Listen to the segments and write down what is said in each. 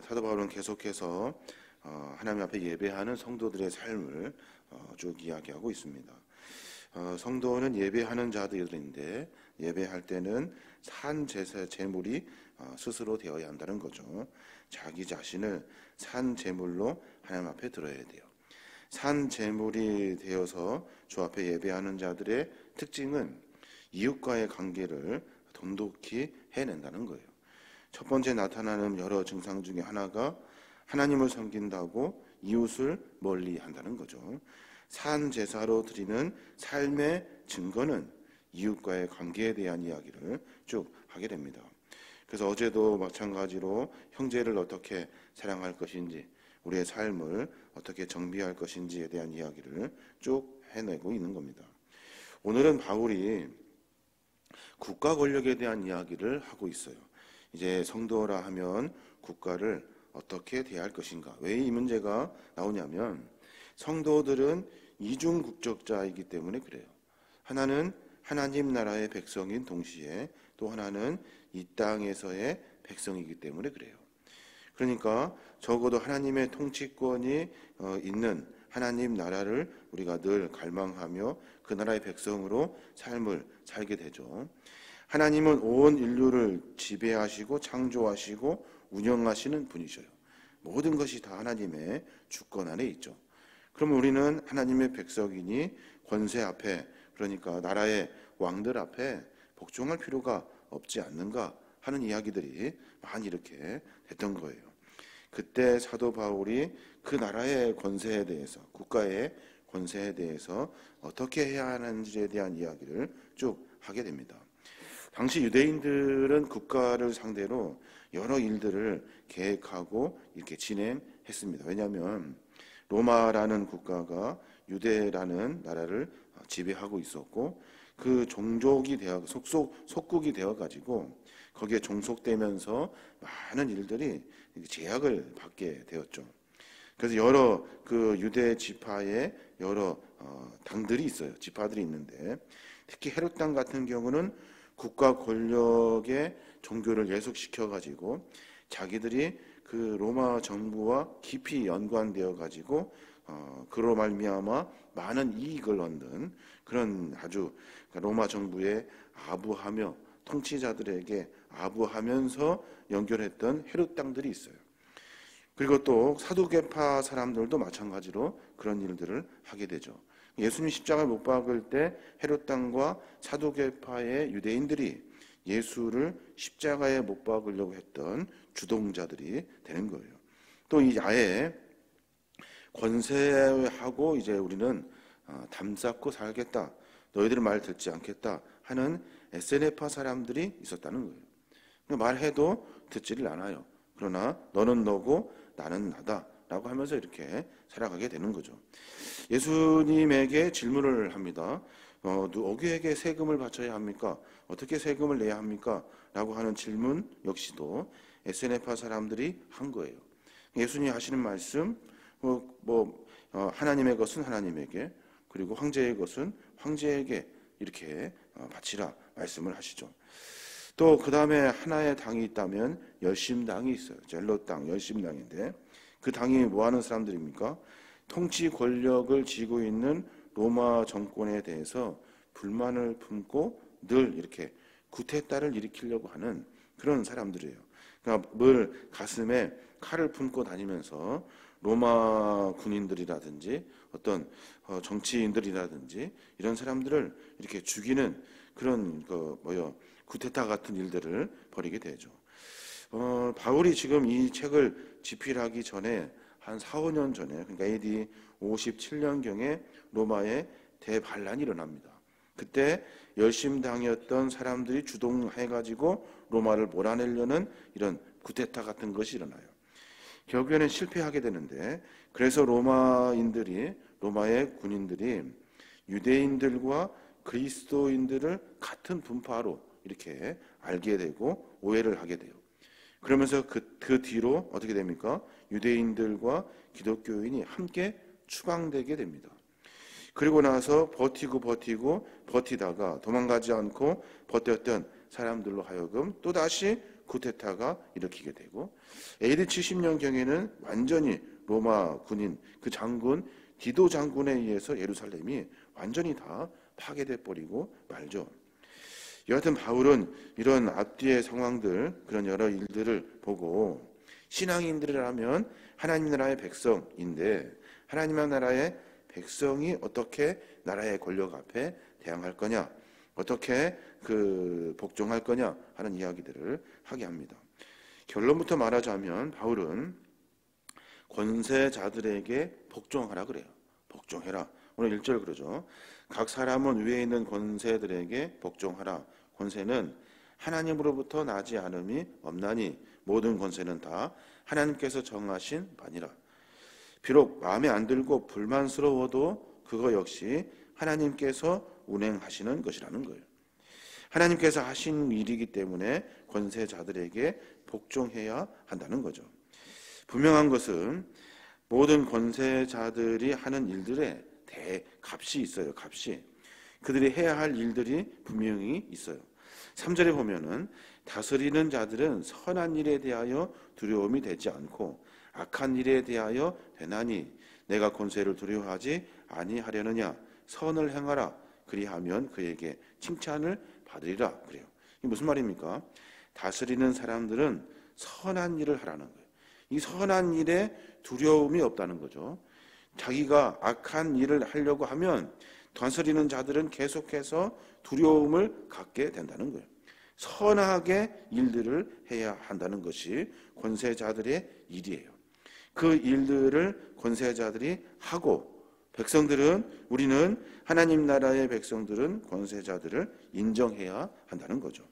사도 바울은 계속해서 하나님 앞에 예배하는 성도들의 삶을 쭉 이야기하고 있습니다. 성도는 예배하는 자들인데 예배할 때는 산 제물이 스스로 되어야 한다는 거죠. 자기 자신을 산 제물로 하나님 앞에 들어야 돼요. 산 제물이 되어서 주 앞에 예배하는 자들의 특징은 이웃과의 관계를 돈독히 해낸다는 거예요. 첫 번째 나타나는 여러 증상 중에 하나가 하나님을 섬긴다고 이웃을 멀리 한다는 거죠. 산 제사로 드리는 삶의 증거는 이웃과의 관계에 대한 이야기를 쭉 하게 됩니다. 그래서 어제도 마찬가지로 형제를 어떻게 사랑할 것인지, 우리의 삶을 어떻게 정비할 것인지에 대한 이야기를 쭉 해내고 있는 겁니다. 오늘은 바울이 국가 권력에 대한 이야기를 하고 있어요. 이제 성도라 하면 국가를 어떻게 대할 것인가. 왜 이 문제가 나오냐면 성도들은 이중 국적자이기 때문에 그래요. 하나는 하나님 나라의 백성인 동시에 또 하나는 이 땅에서의 백성이기 때문에 그래요. 그러니까 적어도 하나님의 통치권이 있는 하나님 나라를 우리가 늘 갈망하며 그 나라의 백성으로 삶을 살게 되죠. 하나님은 온 인류를 지배하시고 창조하시고 운영하시는 분이셔요. 모든 것이 다 하나님의 주권 안에 있죠. 그럼 우리는 하나님의 백성이니 권세 앞에, 그러니까 나라의 왕들 앞에 복종할 필요가 없지 않는가 하는 이야기들이 많이 이렇게 됐던 거예요. 그때 사도 바울이 그 나라의 권세에 대해서, 국가의 권세에 대해서 어떻게 해야 하는지에 대한 이야기를 쭉 하게 됩니다. 당시 유대인들은 국가를 상대로 여러 일들을 계획하고 이렇게 진행했습니다. 왜냐하면 로마라는 국가가 유대라는 나라를 지배하고 있었고 그 종족이 되어 속국이 되어 가지고 거기에 종속되면서 많은 일들이 제약을 받게 되었죠. 그래서 여러 그 유대 지파의 여러 당들이 있어요. 지파들이 있는데 특히 헤롯 당 같은 경우는 국가 권력의 종교를 예속시켜 가지고 자기들이 그 로마 정부와 깊이 연관되어 가지고 그로 말미암아 많은 이익을 얻는 그런 아주 로마 정부에 아부하며 통치자들에게 아부하면서 연결했던 헤롯 당들이 있어요. 그리고 또 사두개파 사람들도 마찬가지로 그런 일들을 하게 되죠. 예수님 십자가에 못 박을 때 헤롯 당과 사두개파의 유대인들이 예수를 십자가에 못 박으려고 했던 주동자들이 되는 거예요. 또 이 아예 권세하고 이제 우리는 담쌓고 살겠다, 너희들 말 듣지 않겠다 하는 에세네파 사람들이 있었다는 거예요. 말해도 듣지를 않아요. 그러나 너는 너고 나는 나다 라고 하면서 이렇게 살아가게 되는 거죠. 예수님에게 질문을 합니다. 어디에게 세금을 바쳐야 합니까? 어떻게 세금을 내야 합니까? 라고 하는 질문 역시도 에세네파 사람들이 한 거예요. 예수님이 하시는 말씀, 하나님의 것은 하나님에게, 그리고 황제의 것은 황제에게 이렇게 바치라 말씀을 하시죠. 또 그 다음에 하나의 당이 있다면 열심당이 있어요. 젤롯 당, 열심당인데 그 당이 뭐 하는 사람들입니까? 통치 권력을 쥐고 있는 로마 정권에 대해서 불만을 품고 늘 이렇게 구테타를 일으키려고 하는 그런 사람들이에요. 그러니까 늘 가슴에 칼을 품고 다니면서 로마 군인들이라든지 어떤 정치인들이라든지 이런 사람들을 이렇게 죽이는 그런 구테타 같은 일들을 벌이게 되죠. 바울이 지금 이 책을 집필하기 전에 한 4, 5년 전에, 그러니까 AD 57년경에 로마에 대반란이 일어납니다. 그때 열심당이었던 사람들이 주동해가지고 로마를 몰아내려는 이런 구테타 같은 것이 일어나요. 결국에는 실패하게 되는데, 그래서 로마의 군인들이 유대인들과 그리스도인들을 같은 분파로 이렇게 알게 되고 오해를 하게 돼요. 그러면서 그 뒤로 어떻게 됩니까? 유대인들과 기독교인이 함께 추방되게 됩니다. 그리고 나서 버티다가 도망가지 않고 버텼던 사람들로 하여금 또다시 쿠데타가 일으키게 되고 AD 70년경에는 완전히 로마 군인 그 장군 디도 장군에 의해서 예루살렘이 완전히 다 파괴돼 버리고 말죠. 여하튼 바울은 이런 앞뒤의 상황들 그런 여러 일들을 보고 신앙인들이라면 하나님 나라의 백성인데 하나님 나라의 백성이 어떻게 나라의 권력 앞에 대항할 거냐, 어떻게 복종할 거냐 하는 이야기들을 하게 합니다. 결론부터 말하자면 바울은 권세자들에게 복종하라 그래요. 복종해라. 오늘 1절 그러죠. 각 사람은 위에 있는 권세들에게 복종하라. 권세는 하나님으로부터 나지 않음이 없나니 모든 권세는 다 하나님께서 정하신 바니라. 비록 마음에 안 들고 불만스러워도 그거 역시 하나님께서 운행하시는 것이라는 거예요. 하나님께서 하신 일이기 때문에 권세자들에게 복종해야 한다는 거죠. 분명한 것은 모든 권세자들이 하는 일들에 값이 있어요. 값이. 그들이 해야 할 일들이 분명히 있어요. 3절에 보면은 다스리는 자들은 선한 일에 대하여 두려움이 되지 않고 악한 일에 대하여 되나니 내가 권세를 두려워하지 아니하려느냐. 선을 행하라. 그리하면 그에게 칭찬을 받으리라. 그래요. 이게 무슨 말입니까? 다스리는 사람들은 선한 일을 하라는 거예요. 이 선한 일에 두려움이 없다는 거죠. 자기가 악한 일을 하려고 하면 다스리는 자들은 계속해서 두려움을 갖게 된다는 거예요. 선하게 일들을 해야 한다는 것이 권세자들의 일이에요. 그 일들을 권세자들이 하고 우리는 하나님 나라의 백성들은 권세자들을 인정해야 한다는 거죠.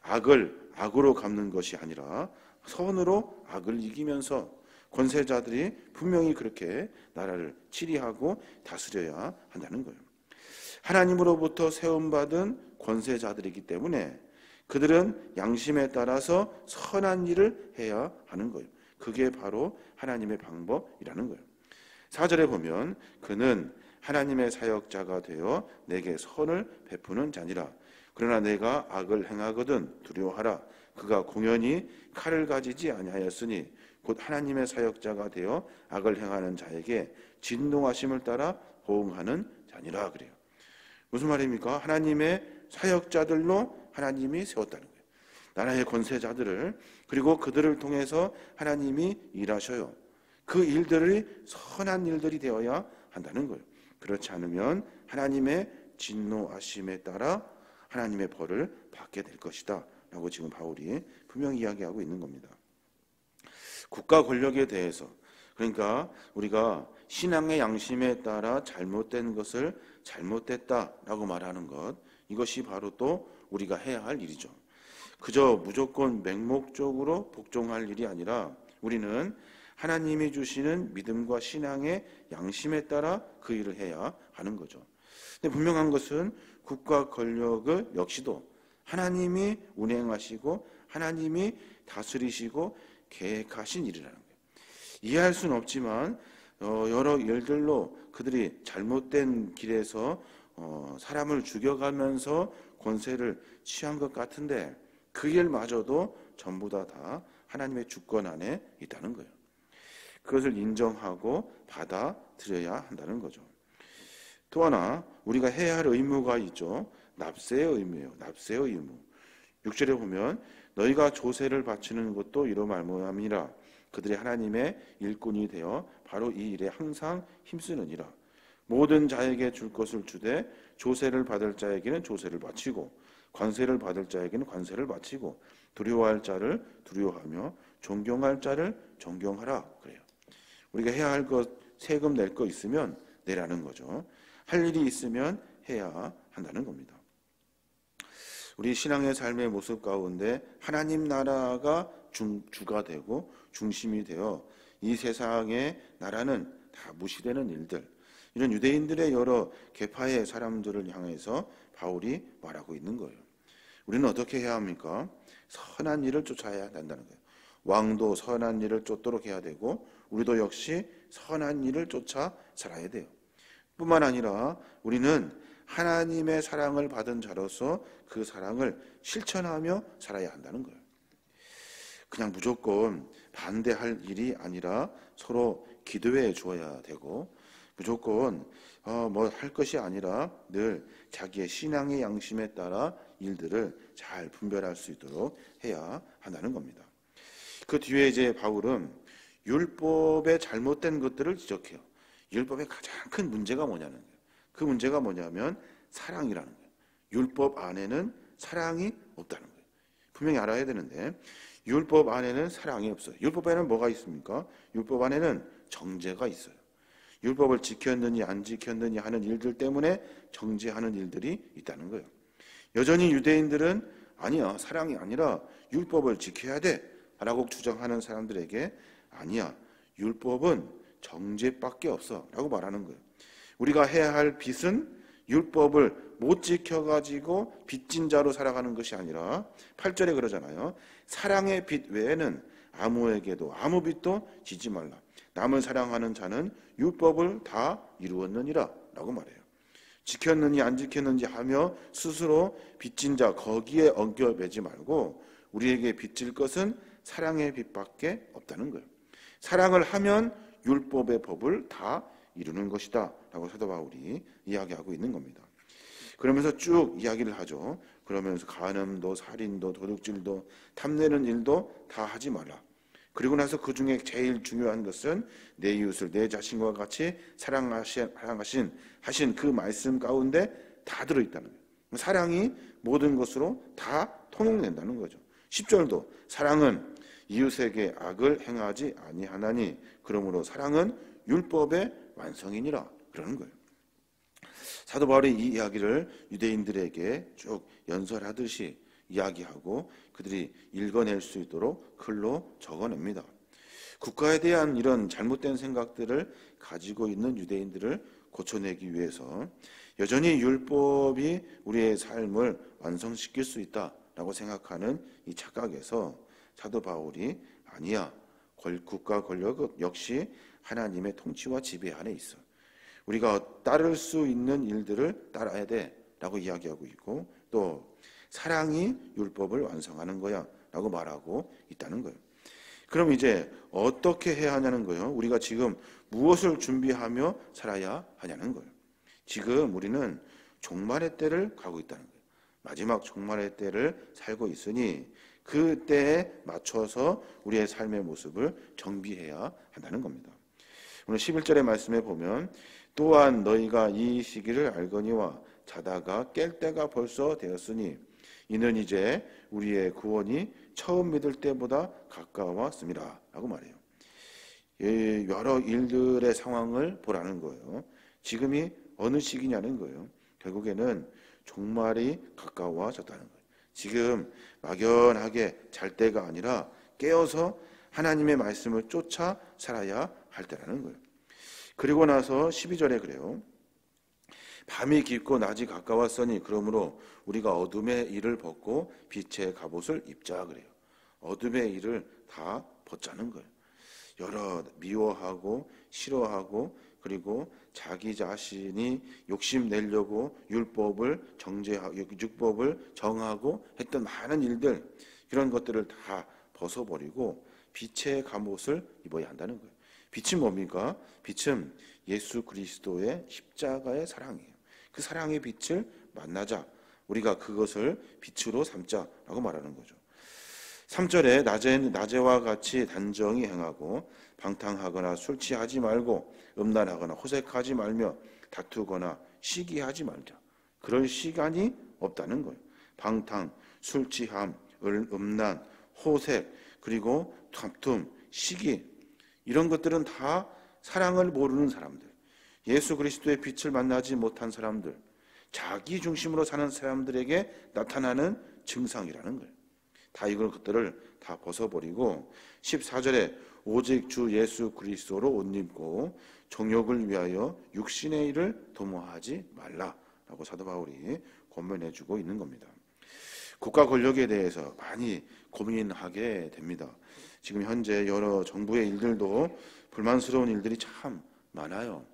악을 악으로 갚는 것이 아니라 선으로 악을 이기면서 권세자들이 분명히 그렇게 나라를 치리하고 다스려야 한다는 거예요. 하나님으로부터 세움받은 권세자들이기 때문에 그들은 양심에 따라서 선한 일을 해야 하는 거예요. 그게 바로 하나님의 방법이라는 거예요. 4절에 보면 그는 하나님의 사역자가 되어 내게 선을 베푸는 자니라. 그러나 내가 악을 행하거든 두려워하라. 그가 공연히 칼을 가지지 아니하였으니 곧 하나님의 사역자가 되어 악을 행하는 자에게 진노하심을 따라 호응하는 자니라. 그래요. 무슨 말입니까? 하나님의 사역자들로 하나님이 세웠다는 거예요. 나라의 권세자들을, 그리고 그들을 통해서 하나님이 일하셔요. 그 일들이 선한 일들이 되어야 한다는 거예요. 그렇지 않으면 하나님의 진노하심에 따라 하나님의 벌을 받게 될 것이다 라고 지금 바울이 분명히 이야기하고 있는 겁니다. 국가 권력에 대해서, 그러니까 우리가 신앙의 양심에 따라 잘못된 것을 잘못됐다라고 말하는 것, 이것이 바로 또 우리가 해야 할 일이죠. 그저 무조건 맹목적으로 복종할 일이 아니라 우리는 하나님이 주시는 믿음과 신앙의 양심에 따라 그 일을 해야 하는 거죠. 근데 분명한 것은 국가 권력을 역시도 하나님이 운행하시고 하나님이 다스리시고 계획하신 일이라는 거예요. 이해할 수는 없지만 여러 일들로 그들이 잘못된 길에서 사람을 죽여가면서 권세를 취한 것 같은데 그 일마저도 전부 다 하나님의 주권 안에 있다는 거예요. 그것을 인정하고 받아들여야 한다는 거죠. 또 하나 우리가 해야 할 의무가 있죠. 납세의 의무예요. 납세의 의무. 6절에 보면 너희가 조세를 바치는 것도 이로 말미암이라. 그들이 하나님의 일꾼이 되어 바로 이 일에 항상 힘쓰느니라. 모든 자에게 줄 것을 주되 조세를 받을 자에게는 조세를 바치고 관세를 받을 자에게는 관세를 바치고 두려워할 자를 두려워하며 존경할 자를 존경하라. 그래요. 우리가 해야 할 것, 세금 낼 거 있으면 내라는 거죠. 할 일이 있으면 해야 한다는 겁니다. 우리 신앙의 삶의 모습 가운데 하나님 나라가 주가 되고 중심이 되어 이 세상의 나라는 다 무시되는 일들, 이런 유대인들의 여러 계파의 사람들을 향해서 바울이 말하고 있는 거예요. 우리는 어떻게 해야 합니까? 선한 일을 쫓아야 한다는 거예요. 왕도 선한 일을 쫓도록 해야 되고 우리도 역시 선한 일을 쫓아 살아야 돼요. 뿐만 아니라 우리는 하나님의 사랑을 받은 자로서 그 사랑을 실천하며 살아야 한다는 거예요. 그냥 무조건 반대할 일이 아니라 서로 기도해 주어야 되고, 무조건 뭐 할 것이 아니라 늘 자기의 신앙의 양심에 따라 일들을 잘 분별할 수 있도록 해야 한다는 겁니다. 그 뒤에 이제 바울은 율법의 잘못된 것들을 지적해요. 율법의 가장 큰 문제가 뭐냐는 거예요. 그 문제가 뭐냐면 사랑이라는 거예요. 율법 안에는 사랑이 없다는 거예요. 분명히 알아야 되는데 율법 안에는 사랑이 없어요. 율법 안에는 뭐가 있습니까? 율법 안에는 정죄가 있어요. 율법을 지켰느니 안 지켰느니 하는 일들 때문에 정죄하는 일들이 있다는 거예요. 여전히 유대인들은 아니야, 사랑이 아니라 율법을 지켜야 돼 라고 주장하는 사람들에게 아니야, 율법은 정죄밖에 없어 라고 말하는 거예요. 우리가 해야 할 빚은 율법을 못 지켜가지고 빚진 자로 살아가는 것이 아니라 8절에 그러잖아요. 사랑의 빚 외에는 아무에게도 아무 빚도 지지 말라. 남을 사랑하는 자는 율법을 다 이루었느니라 라고 말해요. 지켰느니 안 지켰는지 하며 스스로 빚진 자 거기에 엉겨매지 말고 우리에게 빚질 것은 사랑의 빚밖에 없다는 거예요. 사랑을 하면 율법의 법을 다 이루는 것이다 라고 사도 바울이 이야기하고 있는 겁니다. 그러면서 쭉 이야기를 하죠. 그러면서 간음도 살인도 도둑질도 탐내는 일도 다 하지 말라. 그리고 나서 그 중에 제일 중요한 것은 내 이웃을 내 자신과 같이 사랑하신 그 말씀 가운데 다 들어있다는 거예요. 사랑이 모든 것으로 다 통용된다는 거죠. 10절도 사랑은 이웃에게 악을 행하지 아니하나니 그러므로 사랑은 율법의 완성이니라 그러는 거예요. 사도 바울이 이 이야기를 유대인들에게 쭉 연설하듯이 이야기하고 그들이 읽어낼 수 있도록 글로 적어냅니다. 국가에 대한 이런 잘못된 생각들을 가지고 있는 유대인들을 고쳐내기 위해서 여전히 율법이 우리의 삶을 완성시킬 수 있다라고 생각하는 이 착각에서 사도 바울이 아니야, 국가 권력 역시 하나님의 통치와 지배 안에 있어. 우리가 따를 수 있는 일들을 따라야 돼라고 이야기하고 있고 또 사랑이 율법을 완성하는 거야 라고 말하고 있다는 거예요. 그럼 이제 어떻게 해야 하냐는 거예요. 우리가 지금 무엇을 준비하며 살아야 하냐는 거예요. 지금 우리는 종말의 때를 가고 있다는 거예요. 마지막 종말의 때를 살고 있으니 그 때에 맞춰서 우리의 삶의 모습을 정비해야 한다는 겁니다. 오늘 11절의 말씀에 보면 또한 너희가 이 시기를 알거니와 자다가 깰 때가 벌써 되었으니 이는 이제 우리의 구원이 처음 믿을 때보다 가까웠습니다 라고 말해요. 여러 일들의 상황을 보라는 거예요. 지금이 어느 시기냐는 거예요. 결국에는 종말이 가까워졌다는 거예요. 지금 막연하게 잘 때가 아니라 깨어서 하나님의 말씀을 쫓아 살아야 할 때라는 거예요. 그리고 나서 12절에 그래요. 밤이 깊고 낮이 가까웠으니 그러므로 우리가 어둠의 일을 벗고 빛의 갑옷을 입자 그래요. 어둠의 일을 다 벗자는 거예요. 여러 미워하고 싫어하고 그리고 자기 자신이 욕심내려고 율법을 정하고 했던 많은 일들 이런 것들을 다 벗어버리고 빛의 갑옷을 입어야 한다는 거예요. 빛은 뭡니까? 빛은 예수 그리스도의 십자가의 사랑이에요. 그 사랑의 빛을 만나자. 우리가 그것을 빛으로 삼자라고 말하는 거죠. 3절에 낮에와 같이 단정히 행하고 방탕하거나 술 취하지 말고 음란하거나 호색하지 말며 다투거나 시기하지 말자. 그럴 시간이 없다는 거예요. 방탕, 술 취함, 음란, 호색, 그리고 다툼, 시기 이런 것들은 다 사랑을 모르는 사람들, 예수 그리스도의 빛을 만나지 못한 사람들, 자기 중심으로 사는 사람들에게 나타나는 증상이라는 거예요. 다 이걸 것들을 다 벗어버리고 14절에 오직 주 예수 그리스도로 옷 입고 정욕을 위하여 육신의 일을 도모하지 말라라고 사도 바울이 권면해주고 있는 겁니다. 국가 권력에 대해서 많이 고민하게 됩니다. 지금 현재 여러 정부의 일들도 불만스러운 일들이 참 많아요.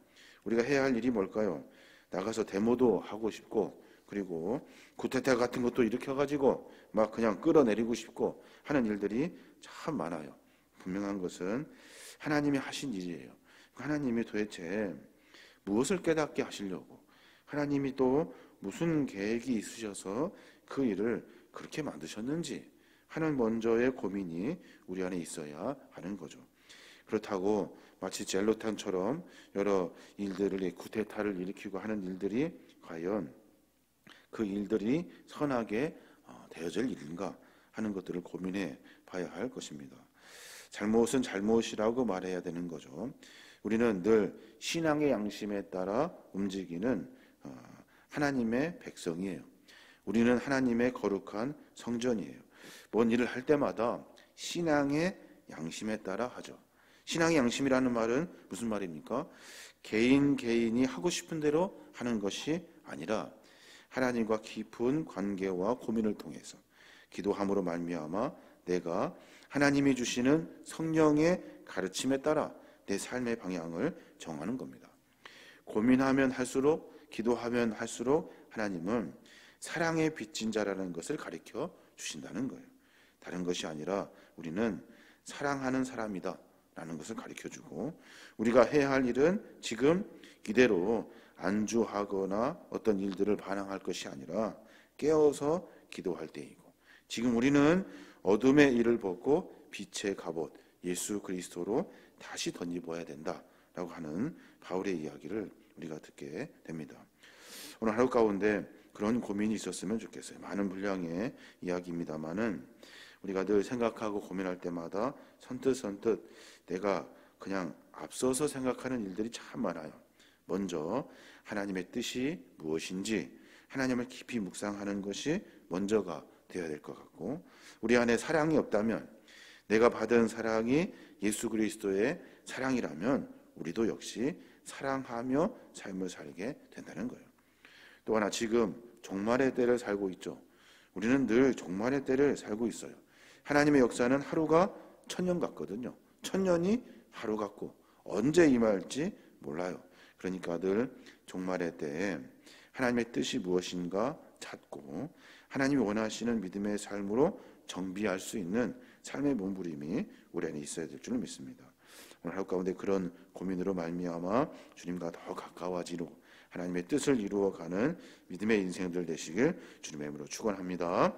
우리가 해야 할 일이 뭘까요? 나가서 데모도 하고 싶고 그리고 구태타 같은 것도 일으켜가지고 막 그냥 끌어내리고 싶고 하는 일들이 참 많아요. 분명한 것은 하나님이 하신 일이에요. 하나님이 도대체 무엇을 깨닫게 하시려고, 하나님이 또 무슨 계획이 있으셔서 그 일을 그렇게 만드셨는지 하는 먼저의 고민이 우리 안에 있어야 하는 거죠. 그렇다고 마치 젤로탄처럼 여러 일들을, 쿠데타를 일으키고 하는 일들이 과연 그 일들이 선하게 되어질 일인가 하는 것들을 고민해 봐야 할 것입니다. 잘못은 잘못이라고 말해야 되는 거죠. 우리는 늘 신앙의 양심에 따라 움직이는 하나님의 백성이에요. 우리는 하나님의 거룩한 성전이에요. 뭔 일을 할 때마다 신앙의 양심에 따라 하죠. 신앙의 양심이라는 말은 무슨 말입니까? 개인이 하고 싶은 대로 하는 것이 아니라 하나님과 깊은 관계와 고민을 통해서 기도함으로 말미암아 내가 하나님이 주시는 성령의 가르침에 따라 내 삶의 방향을 정하는 겁니다. 고민하면 할수록, 기도하면 할수록 하나님은 사랑의 빚진 자라는 것을 가르쳐 주신다는 거예요. 다른 것이 아니라 우리는 사랑하는 사람이다 라는 것을 가르쳐주고, 우리가 해야 할 일은 지금 이대로 안주하거나 어떤 일들을 반항할 것이 아니라 깨어서 기도할 때이고, 지금 우리는 어둠의 일을 벗고 빛의 갑옷 예수 그리스도로 다시 덧입어야 된다라고 하는 바울의 이야기를 우리가 듣게 됩니다. 오늘 하루 가운데 그런 고민이 있었으면 좋겠어요. 많은 분량의 이야기입니다만은 우리가 늘 생각하고 고민할 때마다 선뜻 내가 그냥 앞서서 생각하는 일들이 참 많아요. 먼저 하나님의 뜻이 무엇인지 하나님을 깊이 묵상하는 것이 먼저가 되어야 될 것 같고, 우리 안에 사랑이 없다면, 내가 받은 사랑이 예수 그리스도의 사랑이라면 우리도 역시 사랑하며 삶을 살게 된다는 거예요. 또 하나, 지금 종말의 때를 살고 있죠. 우리는 늘 종말의 때를 살고 있어요. 하나님의 역사는 하루가 1000년 같거든요. 1000년이 하루 같고 언제 임할지 몰라요. 그러니까 늘 종말의 때에 하나님의 뜻이 무엇인가 찾고 하나님이 원하시는 믿음의 삶으로 정비할 수 있는 삶의 몸부림이 우리 안에 있어야 될 줄 믿습니다. 오늘 하루 가운데 그런 고민으로 말미암아 주님과 더 가까워지고 하나님의 뜻을 이루어가는 믿음의 인생들 되시길 주님의 이름으로 축원합니다.